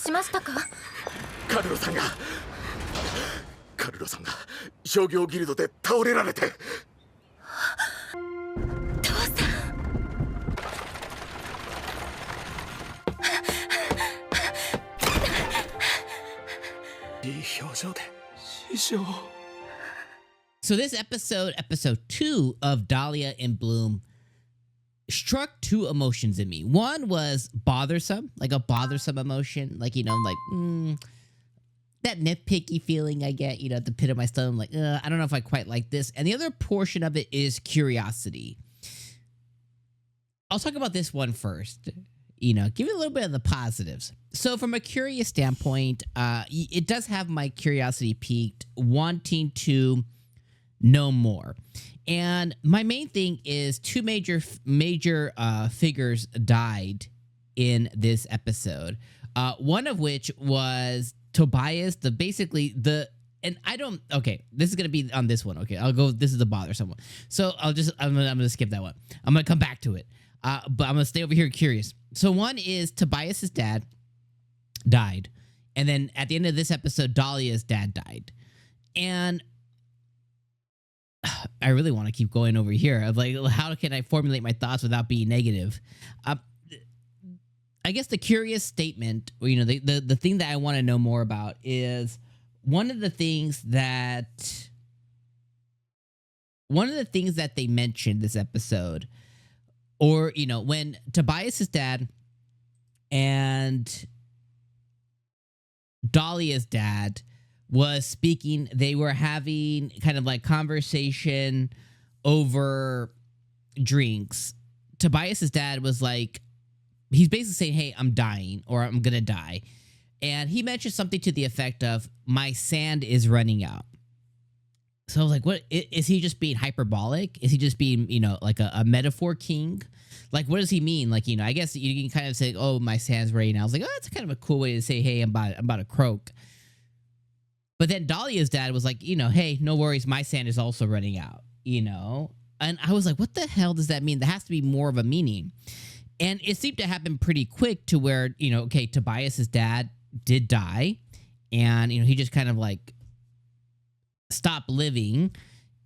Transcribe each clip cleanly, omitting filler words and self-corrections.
しましたか？カルロさんが商業ギルドで倒れられて。父さん。いい表情で師匠。So this episode 2 of Dahlia in Bloom, struck two emotions in me. One was bothersome, like a bothersome emotion, like, you know, like, that nitpicky feeling I get, you know, at the pit of my stomach, like, I don't know if I quite like this. And the other portion of it is curiosity. I'll talk about this one first, you know, give it a little bit of the positives. So from a curious standpoint, it does have my curiosity piqued, wanting to know more. And my main thing is two major figures died in this episode. One of which was Tobias, and I don't, okay, this is going to be on this one. Okay, I'll go, this is the bothersome one. So I'm going to skip that one. I'm going to come back to it. But I'm going to stay over here curious. So one is Tobias's dad died. And then at the end of this episode, Dahlia's dad died. And I really want to keep going over here of like, how can I formulate my thoughts without being negative? I guess the curious statement, or, you know, the thing that I want to know more about is one of the things that they mentioned this episode, or, you know, when Tobias's dad and Dahlia's dad was speaking, they were having kind of like conversation over drinks. Tobias's dad was like, he's basically saying, hey, I'm dying, or I'm gonna die. And he mentioned something to the effect of, my sand is running out. So I was like, what, is he just being hyperbolic? Is he just being, you know, like a metaphor king? Like, what does he mean? Like, you know, I guess you can kind of say, oh, my sand's running out. I was like, oh, that's kind of a cool way to say, hey, I'm about to croak. But then Dahlia's dad was like, you know, hey, no worries, my sand is also running out, you know? And I was like, what the hell does that mean? There has to be more of a meaning. And it seemed to happen pretty quick to where, you know, okay, Tobias's dad did die. And, you know, he just kind of like stopped living.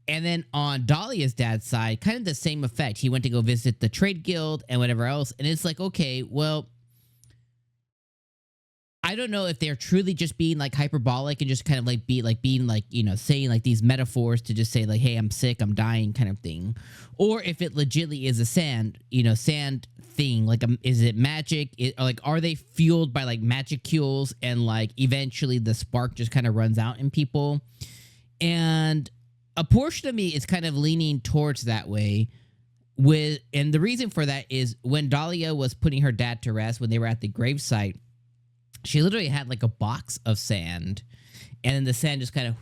And then on Dahlia's dad's side, kind of the same effect. He went to go visit the trade guild and whatever else. And it's like, okay, well, I don't know if they're truly just being like hyperbolic and just kind of like being like, you know, saying like these metaphors to just say like, hey, I'm sick, I'm dying kind of thing. Or if it legitimately is a sand thing, like, is it magic? Like, are they fueled by like magicules and like eventually the spark just kind of runs out in people? And a portion of me is kind of leaning towards that way. And the reason for that is when Dahlia was putting her dad to rest, when they were at the gravesite, she literally had like a box of sand, and then the sand just kind of,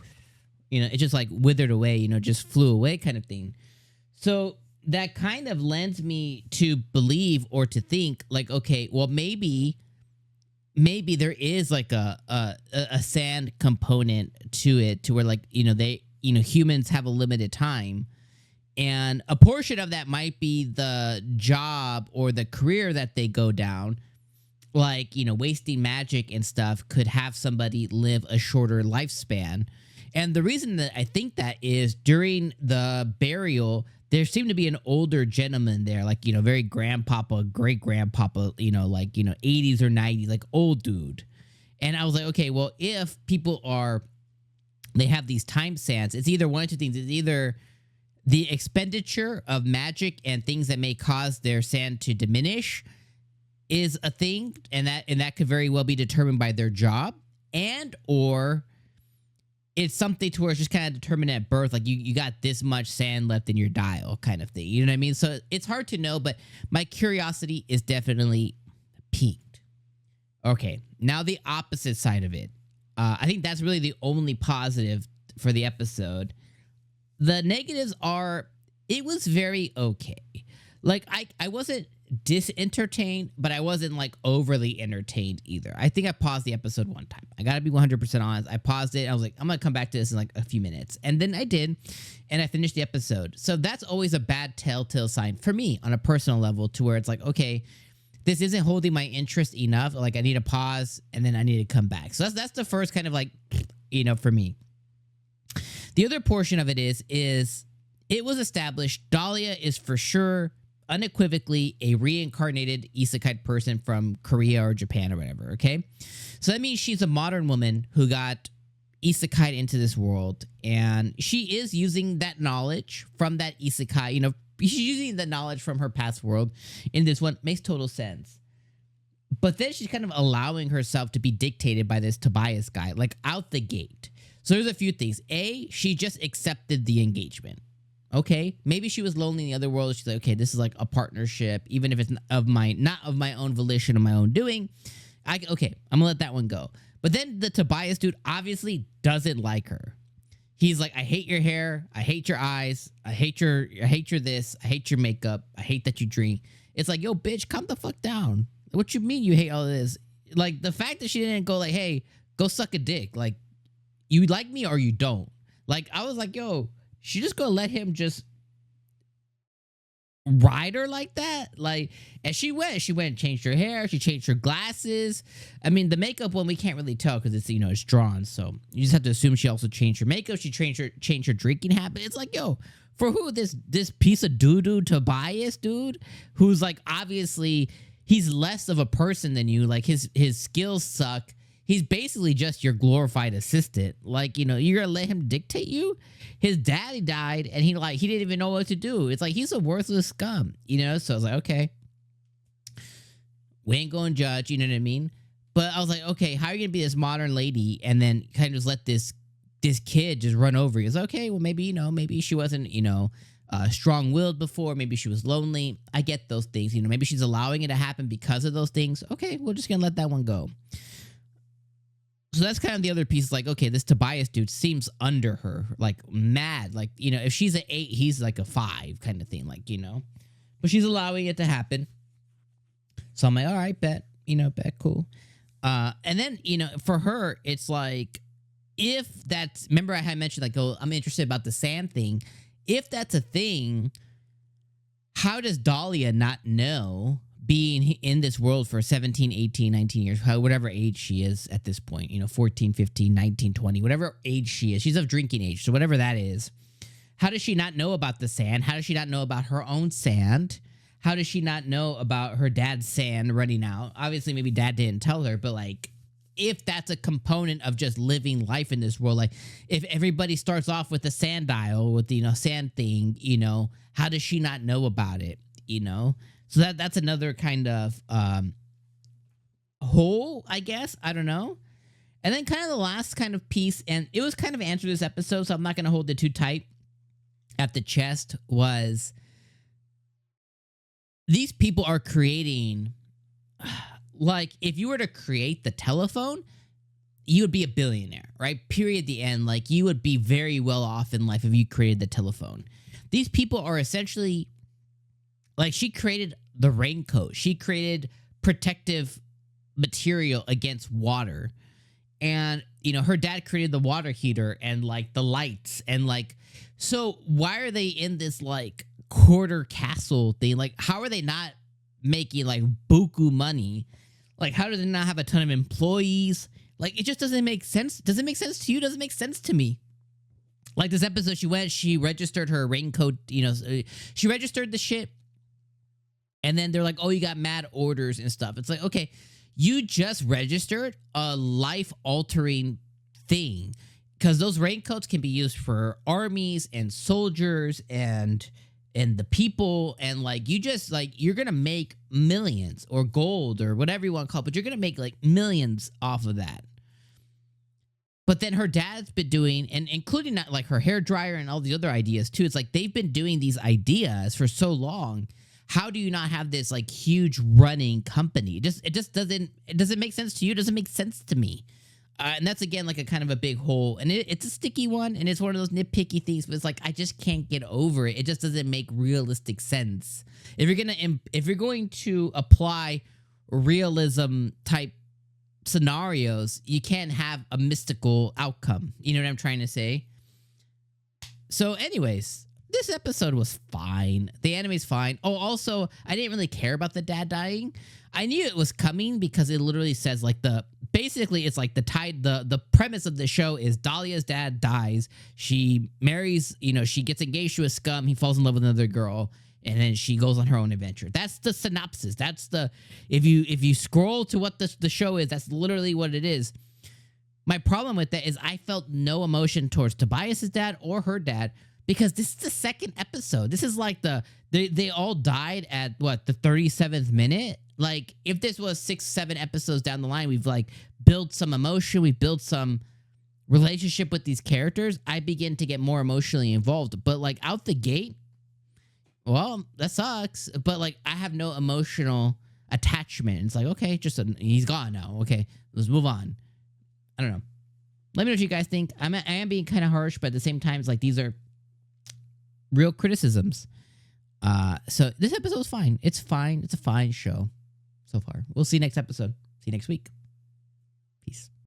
you know, it just like withered away, you know, just flew away kind of thing. So that kind of lends me to believe or to think like, okay, well, maybe there is like a sand component to it, to where like, you know, humans have a limited time. And a portion of that might be the job or the career that they go down. Like, you know, wasting magic and stuff could have somebody live a shorter lifespan. And the reason that I think that is, during the burial, there seemed to be an older gentleman there, like, you know, very grandpapa, great grandpapa, you know, like, you know, 80s or 90s, like old dude. And I was like, okay, well, if people they have these time sands, it's either one of two things. It's either the expenditure of magic and things that may cause their sand to diminish is a thing, and that could very well be determined by their job, and or it's something to where it's just kind of determined at birth, like you got this much sand left in your dial kind of thing. You know what I mean? So it's hard to know, but my curiosity is definitely piqued. Okay, now the opposite side of it. I think that's really the only positive for the episode. The negatives are, it was very okay. Like, I wasn't disentertained, but I wasn't like overly entertained either. I think I paused the episode one time. I gotta be 100% honest. I paused it. I was like, I'm gonna come back to this in like a few minutes. And then I did, and I finished the episode. So that's always a bad telltale sign for me on a personal level, to where it's like, okay, this isn't holding my interest enough. Like I need to pause and then I need to come back. So that's the first kind of like, you know, for me. The other portion of it is it was established Dahlia is for sure, unequivocally, a reincarnated isekai person from Korea or Japan or whatever, okay? So that means she's a modern woman who got isekai into this world, and she is using that knowledge from that isekai, you know, she's using the knowledge from her past world in this one. Makes total sense. But then she's kind of allowing herself to be dictated by this Tobias guy, like out the gate. So there's a few things. A, she just accepted the engagement. Okay, maybe she was lonely in the other world. She's like, okay, this is like a partnership, even if it's not of my own volition or my own doing. Okay, I'm gonna let that one go. But then the Tobias dude obviously doesn't like her. He's like, I hate your hair, I hate your eyes, I hate your this, I hate your makeup, I hate that you drink. It's like, yo, bitch, calm the fuck down. What you mean you hate all of this? Like the fact that she didn't go like, hey, go suck a dick. Like, you like me or you don't. Like, I was like, yo, she just gonna let him just ride her like that? Like, and she went and changed her hair. She changed her glasses. I mean, the makeup one, we can't really tell because it's, you know, it's drawn. So you just have to assume she also changed her makeup. She changed her drinking habit. It's like, yo, for who? This piece of doo-doo Tobias dude who's like, obviously he's less of a person than you. Like his skills suck. He's basically just your glorified assistant. Like, you know, you're gonna let him dictate you? His daddy died and he didn't even know what to do. It's like he's a worthless scum, you know? So I was like, okay. We ain't gonna judge, you know what I mean? But I was like, okay, how are you gonna be this modern lady and then kind of just let this kid just run over you? It's like, okay, well maybe, you know, maybe she wasn't, you know, strong-willed before. Maybe she was lonely. I get those things, you know, maybe she's allowing it to happen because of those things. Okay, we're just gonna let that one go. So that's kind of the other piece. Like, okay, this Tobias dude seems under her, like mad. Like, you know, if she's an 8, he's like a 5 kind of thing, like, you know. But she's allowing it to happen. So I'm like, all right, bet, you know, bet, cool. And then, you know, for her, it's like, if that's, remember I had mentioned like, oh, I'm interested about the sand thing. If that's a thing, how does Dahlia not know, being in this world for 17, 18, 19 years, whatever age she is at this point, you know, 14, 15, 19, 20, whatever age she is. She's of drinking age, so whatever that is. How does she not know about the sand? How does she not know about her own sand? How does she not know about her dad's sand running out? Obviously, maybe dad didn't tell her, but like, if that's a component of just living life in this world, like if everybody starts off with a sand dial, with the, you know, sand thing, you know, how does she not know about it, you know? So that's another kind of hole, I guess. I don't know. And then kind of the last kind of piece, and it was kind of answered this episode, so I'm not going to hold it too tight at the chest, was these people are creating, like, if you were to create the telephone, you would be a billionaire, right? Period, the end. Like, you would be very well off in life if you created the telephone. These people are essentially, like, she created the raincoat. She created protective material against water. And, you know, her dad created the water heater and, like, the lights. And, like, so why are they in this, like, quarter castle thing? Like, how are they not making, like, buku money? Like, how do they not have a ton of employees? Like, it just doesn't make sense. Does it make sense to you? Doesn't make sense to me. Like, this episode, she registered her raincoat, you know, she registered the shit. And then they're like, oh, you got mad orders and stuff. It's like, okay, you just registered a life-altering thing. Because those raincoats can be used for armies and soldiers and the people. And, like, you just, like, you're going to make millions or gold or whatever you want to call it. But you're going to make, like, millions off of that. But then her dad's been doing, and including that, like, her hair dryer and all the other ideas, too. It's like they've been doing these ideas for so long. How do you not have this, like, huge running company? It just doesn't make sense to you. It doesn't make sense to me. And that's, again, like a kind of a big hole. And it's a sticky one, and it's one of those nitpicky things, but it's like, I just can't get over it. It just doesn't make realistic sense. If you're going to apply realism type scenarios, you can't have a mystical outcome. You know what I'm trying to say? So anyways, this episode was fine. The anime's fine. Oh, also, I didn't really care about the dad dying. I knew it was coming because it literally says like basically it's like the premise of the show is Dahlia's dad dies. She marries, she gets engaged to a scum. He falls in love with another girl, and then she goes on her own adventure. That's the synopsis. That's if you scroll to what the show is, that's literally what it is. My problem with that is I felt no emotion towards Tobias's dad or her dad because this is the second episode. This is like they all died at what, the 37th minute? Like, if this was 6, 7 episodes down the line, we've like built some emotion, we've built some relationship with these characters, I begin to get more emotionally involved. But like out the gate, well, that sucks. But like I have no emotional attachment. It's like, okay, he's gone now. Okay, let's move on. I don't know. Let me know what you guys think. I am being kind of harsh, but at the same time, it's like these are real criticisms. So this episode was fine. It's fine. It's a fine show so far. We'll see you next episode. See you next week. Peace.